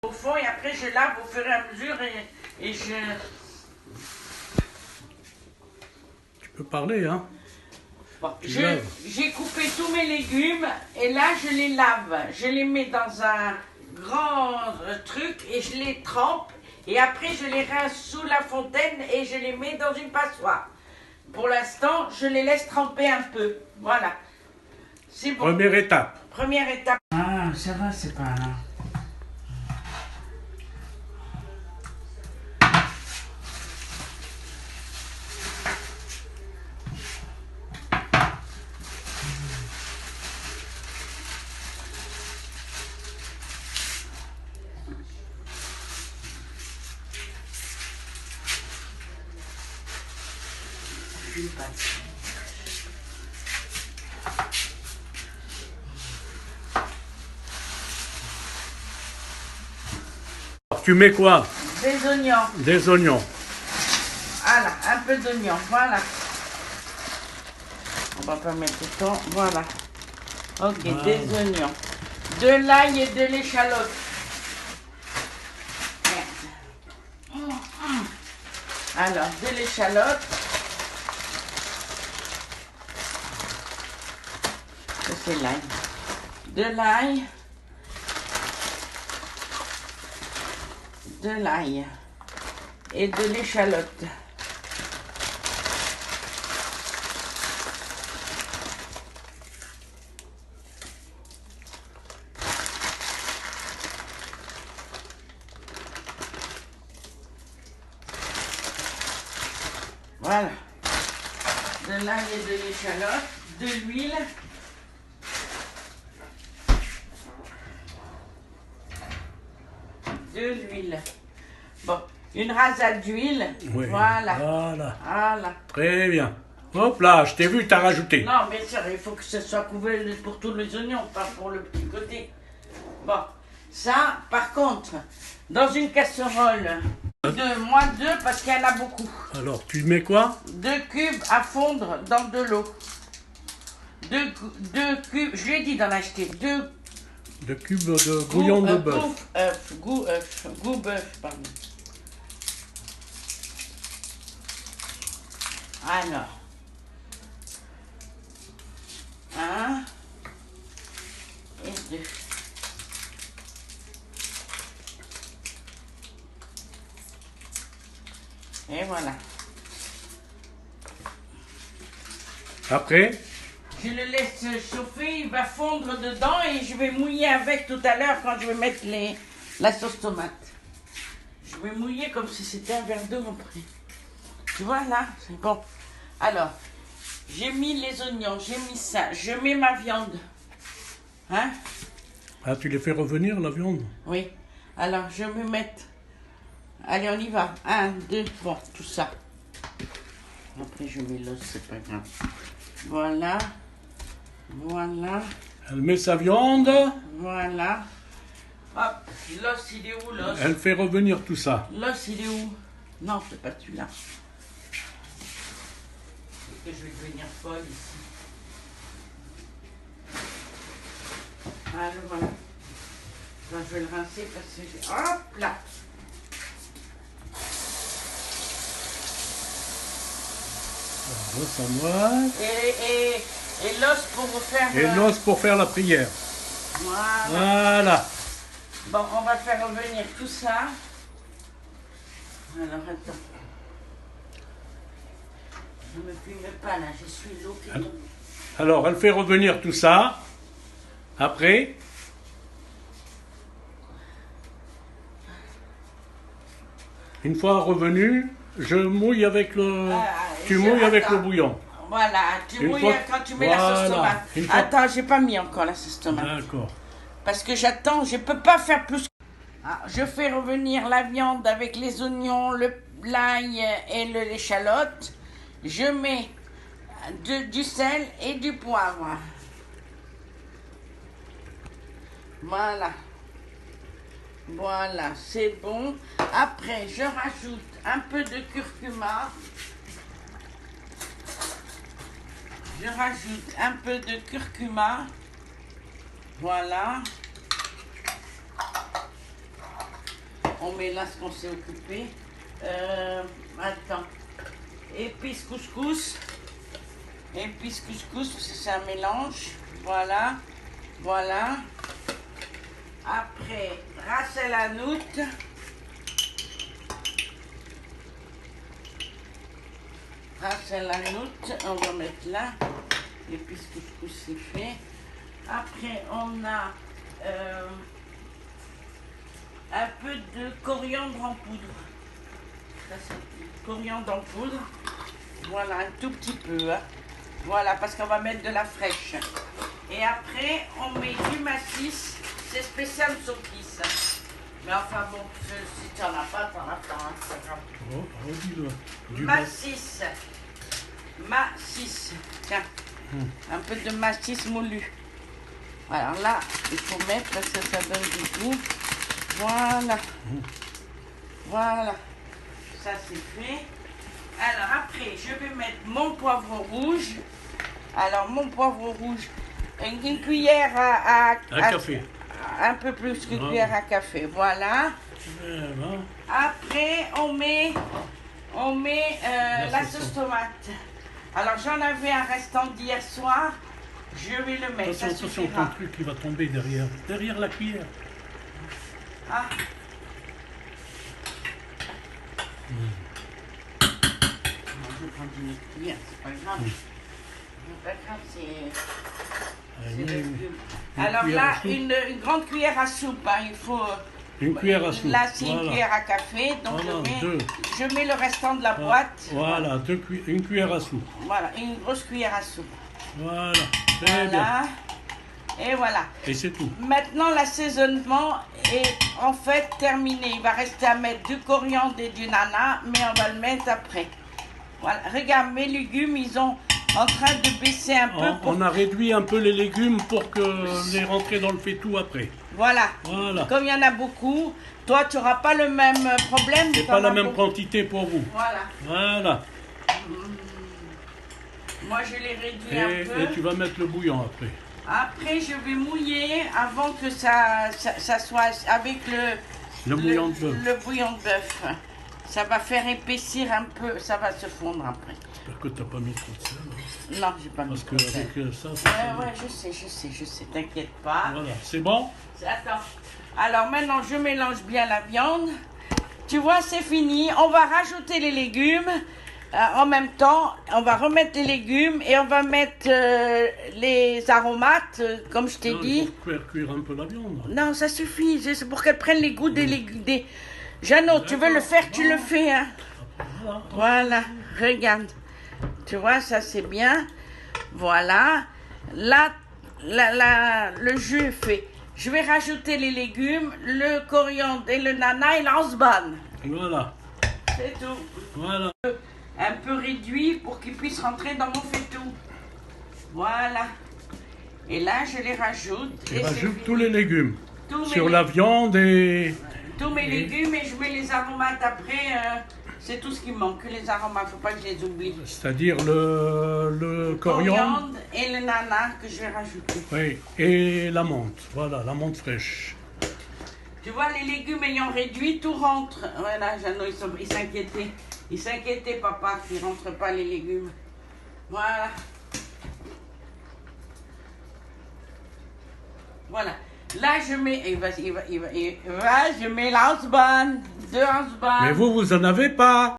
Au fond et après je lave au fur et à mesure et je... Tu peux parler, hein? Bon, j'ai coupé tous mes légumes et là je les lave. Je les mets dans un grand truc et je les trempe et après je les rince sous la fontaine et je les mets dans une passoire. Pour l'instant, je les laisse tremper un peu. Voilà. C'est bon. Première étape. Première étape. Ah, ça va, c'est pas... Alors, tu mets quoi? Des oignons. Des oignons. Voilà, un peu d'oignon, voilà. On va pas mettre autant, voilà. Ok, Voilà. des oignons. De l'ail et de l'échalote. Merde. Alors, de l'échalote. Ça, c'est l'ail. De l'ail. De l'ail. Et de l'échalote. Voilà. De l'ail et de l'échalote, de l'huile. De l'huile. Bon, une rasade d'huile. Oui. Voilà. Voilà. Voilà. Très bien. Hop là, je t'ai vu, t'as rajouté. Non, mais sûr, il faut que ce soit couvert pour tous les oignons, pas pour le petit côté. Bon, ça, par contre, dans une casserole, moins deux parce qu'il y en a beaucoup. Alors, tu mets quoi? 2 cubes à fondre dans de l'eau. 2 cubes, je lui ai dit d'en acheter 2 2 cubes de bouillon de bœuf. Goût bœuf, pardon. Alors. 1 et 2. Et voilà. Après? Je le laisse chauffer, il va fondre dedans et je vais mouiller avec tout à l'heure quand je vais mettre la sauce tomate. Je vais mouiller comme si c'était un verre d'eau après. Tu vois là, c'est bon. Alors, j'ai mis les oignons, j'ai mis ça, je mets ma viande. Hein? Ah, tu les fais revenir, la viande? Oui. Alors, je vais mettre... Allez, on y va. 1, 2, bon, tout ça. Après, je mets l'os, c'est pas grave. Voilà. Voilà. Elle met sa viande, Voilà. Hop, l'os, il est où, l'os? elle fait revenir tout ça. L'os, il est où? Non, c'est pas celui-là. Que je vais devenir folle ici. Ah, le voilà. Là, je vais le rincer parce que j'ai... Hop là. Ça moite. Et l'os pour faire... Et l'os pour faire la prière. Voilà. Voilà. Bon, on va faire revenir tout ça. Alors, attends. Je ne me filme pas là, je suis l'eau qui tombe. Alors, elle fait revenir tout ça. Après, une fois revenu, je mouille avec le... tu mouilles avec le bouillon. Voilà, tu Une mouilles fois- quand tu mets la sauce voilà. tomate. Une fois- Attends, j'ai pas mis encore la sauce tomate. D'accord. Parce que j'attends, je peux pas faire plus. Ah, je fais revenir la viande avec les oignons, l'ail et l'échalote. Je mets du sel et du poivre. Voilà. Voilà, c'est bon. Après, je rajoute un peu de curcuma. Je rajoute un peu de curcuma. Voilà. on met là ce qu'on s'est occupé. Attends. Épices couscous. Épices couscous, c'est un mélange. Voilà. Voilà. Après, ras el hanout. Ras el hanout, on va mettre là. Épices couscous, c'est fait. Après, on a un peu de coriandre en poudre. Ça, c'est coriandre en poudre. Voilà, un tout petit peu. Hein. Voilà, parce qu'on va mettre de la fraîche. Et après, on met du massis. C'est spécial saucisse. Mais enfin bon, si tu n'en as pas, t'en as pas. Hein, c'est grave. Oh, redis-le. Du Massis. Massis. Tiens, un peu de massis moulu. Alors là, il faut mettre parce que ça donne du goût. Voilà. Voilà. Ça, c'est fait. Alors après, je vais mettre mon poivre rouge. Alors, mon poivre rouge, une cuillère à café. Un peu plus qu'une cuillère à café. Voilà. Après, on met la sauce tomate. Alors, j'en avais un restant d'hier soir. Je vais le mettre. Attention, ton truc qui va tomber derrière la cuillère. Ah. Je vais prendre une cuillère, c'est pas grave. C'est pas grave, c'est le cube. Alors là, une grande cuillère à soupe, hein, il faut... Une cuillère à soupe. Là, c'est une cuillère à café, donc voilà, je mets le restant de la boîte. Voilà, une cuillère à soupe. Voilà, une grosse cuillère à soupe. Voilà, très bien. Et voilà. Et c'est tout. Maintenant, l'assaisonnement est en fait terminé. Il va rester à mettre du coriandre et du nana, mais on va le mettre après. Voilà, regarde, mes légumes, ils sont en train de baisser un peu. On a réduit un peu les légumes pour que les rentrer dans le faitout après. Voilà. Comme il y en a beaucoup, toi, tu n'auras pas le même problème. C'est pas la même quantité pour vous. Voilà. Moi, je l'ai réduit un peu. Et tu vas mettre le bouillon après. Après, je vais mouiller avant que ça soit avec le bouillon de bœuf. Le bouillon de bœuf. Ça va faire épaissir un peu, ça va se fondre après. J'espère que tu n'as pas mis trop de sel. Non, j'ai pas mis trop de sel. Parce qu'avec ça, je sais, t'inquiète pas. Voilà, c'est bon? Attends. Alors maintenant, je mélange bien la viande. Tu vois, c'est fini. On va rajouter les légumes. En même temps, on va remettre les légumes et on va mettre les aromates, comme je t'ai dit. Il faut faire cuire un peu la viande. Non, ça suffit. C'est pour qu'elle prenne les goûts des légumes. Jeannot, tu veux le faire, tu le fais. Hein. Voilà, regarde. Tu vois, ça c'est bien. Voilà. Là, le jus est fait. Je vais rajouter les légumes, le coriandre et le nana et l'anse-banne. Voilà. C'est tout. Voilà. Un peu réduit pour qu'il puisse rentrer dans mon faitout. Voilà. Et là, je les rajoute. Et rajoute tous les légumes. Sur la viande et... Tous mes légumes et je mets les aromates après. C'est tout ce qui manque, les aromates. Il ne faut pas que je les oublie. C'est-à-dire le coriandre et le nana que je vais rajouter. Oui, et la menthe. Voilà, la menthe fraîche. Tu vois, les légumes ayant réduit, tout rentre. Voilà, Jeannot, il s'inquiétait. Il s'inquiétait, papa, qu'il ne rentre pas les légumes. Voilà. Voilà. Là, je mets... je mets l'anse-banne. 2 anse-bannes. Mais vous en avez pas.